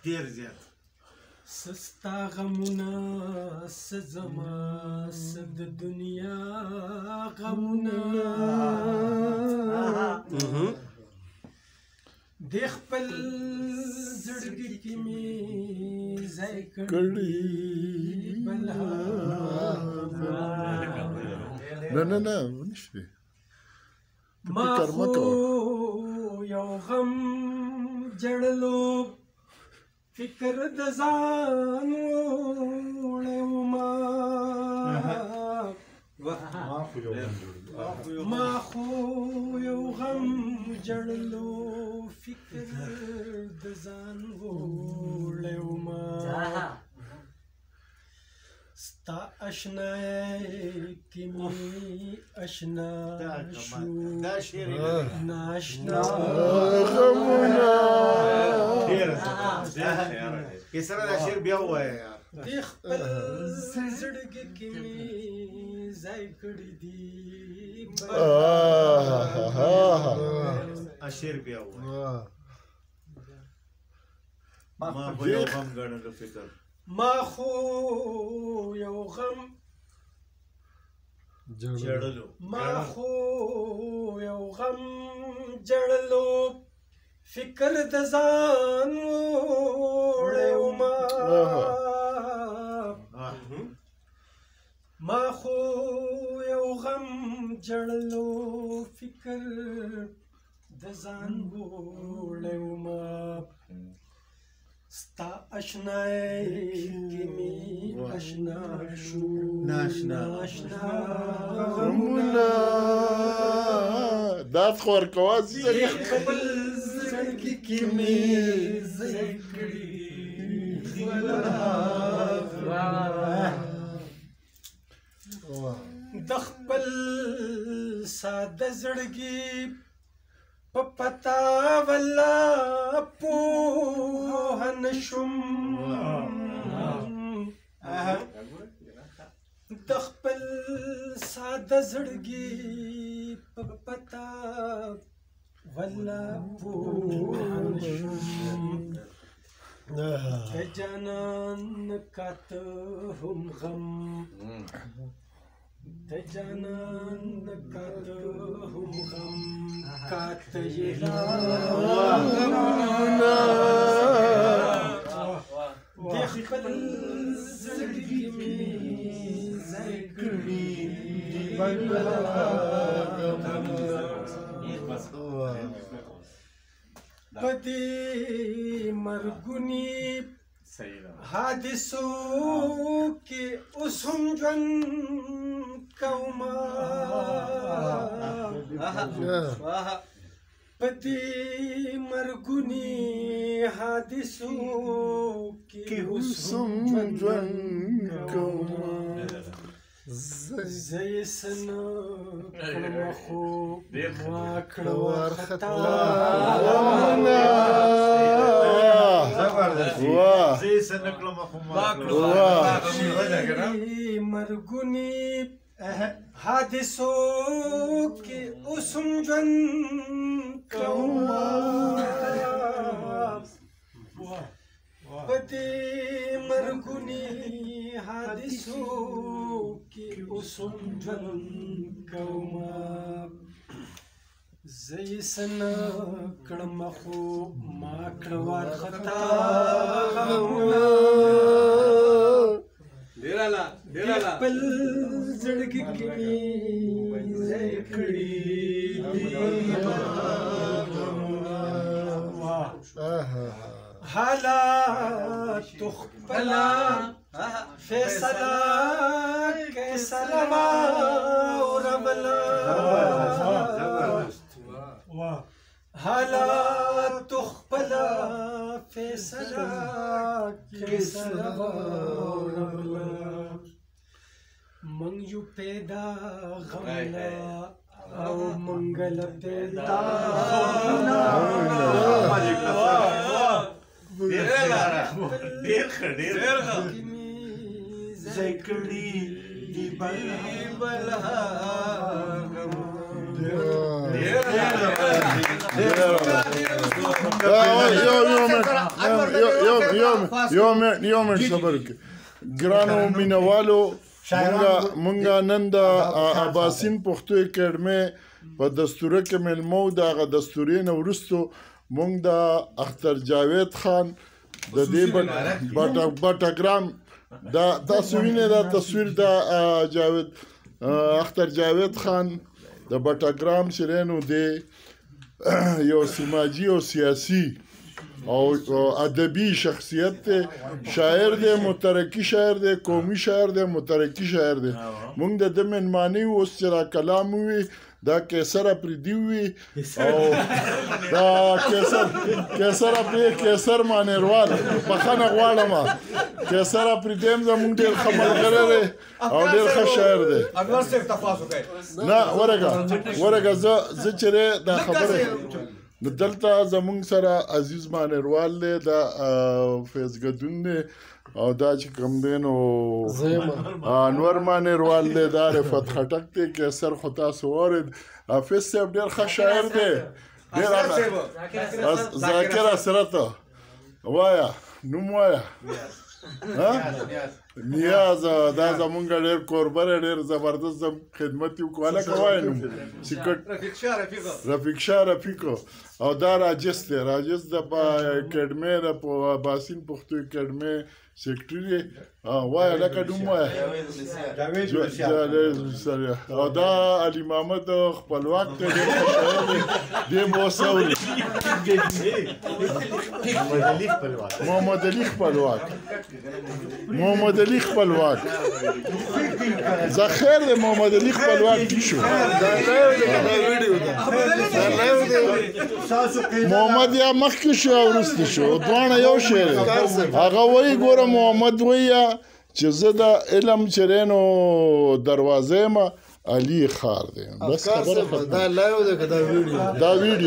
ډېر زیات سستا غمونه سزما سد دنیا غمونه د خپل زړګي کې مې ځای کړی بلا نه ونشي ما خو یو غم جړلو فکر د ځان وړو ما خو یو غم جړلو فکر د ځان وړو ستا اشنای کی می اشنا شو ناشنا غمونه کې سره دا شعر بیا ووایه یار د خپل زړګي کې مې ځای کړی دی شعر بیا ووایه ما خو یو غم ګڼلو فکر ما خو یو غم جړلو ما خو یو غم جړلو فکر د ځان وړو ما خو یو غم جړلو فکر د ځان وړو ستا اشنای کی می اشنا شو ناشنا غمونه داس خور کوازي خپل زړګي کې می ځای کړی د خپل ساده زړګي پتا ولا پوه نشم د خپل ساده زړګي پتا ولا پوه نشم د جانان کاته هم غم د جانان کاته هم غم کاته یې د خپل زړګي مې ځای کړی په دې مرګونی حادثو کې اوس هم ژوند کومه په دې مرګونی حادثو کې اوس هم ژوند کومه زه یې څه نه کړمه خو ما کړه وارخطا مرګونی حادثو کې اوس هم ژوند کومه په دې مرګونی حادثو کې اوس هم ژوند کومه زه یې څه نه کړمه خو ما کړه وارخطا خپل زړګي کې مې ځای کړی حالات خپله فیصله کیسره واورمله حالات خپله فیصله کیسره واورمله منګ یو پیدا غمله او منګل پیدا ډېر ښه ځای کړي دی بلا Yo, یو منټ صبر وکړئ ګرانو مینوالو مونږ نن د اباسین پښتو اکیډمۍ په دستوره کې مېلمه وو د هغه دستورې نه وروستو مونږ د اختر جاوید خان د دې بټاګرام دا تاسو وینئ دا تصویر د اختر جاوید خان د بټاګرام چې دی نو دی یو سماجي او سیاسي او ادبي شخصیت دی شاعر دی مترقي شاعر دی قومي شاعر دی مترقي شاعر دی مونږ د ده مېلمانه یو اوس چې را کلام ووي دا کیسر اپریدي وي او دا کیسر کیسر مانیروال بخښنه غواړم کیسر اپریدي هم زموږ ډېر ښه ملګری دی او ډېر ښه شاعر دی نه ورګه زه چې دا خبره نو دلته زموږ سره عزیز مانیروال دی دا فیضګدون دی او دا چې کوم دی نو انور مانیروال دی دا رفت خټک دی کیسر خو تاسو واورید حافظ صاحب ډېر ښه شاعر دی ذاکر اسرت وایه نوم وایه نیاز دا زمونږ ډېر کوربه دی ډېر زبردست خدمت یې وکړو هلکه وایه نوم رفیق شاه رفیقو او دا راجس دی راجس د اکیډمۍ د اباسین پښتو اکیډمۍ سیکرټري دی وایه هلکه نوم وایه او دا علي محمد خپلواک دی ډېر ښه شاعر دی دې به اوس اوري محمد علي خپلواک زه خیر دی محمد علي خپلواک کی شو محمد یا مخکې شو او وروسته شو دواړه یو شی دی هغه وایي ګوره محمد وایي چې زه د علم چې دی نو دروازه یم علي خار دی بس خبره دا ویډیو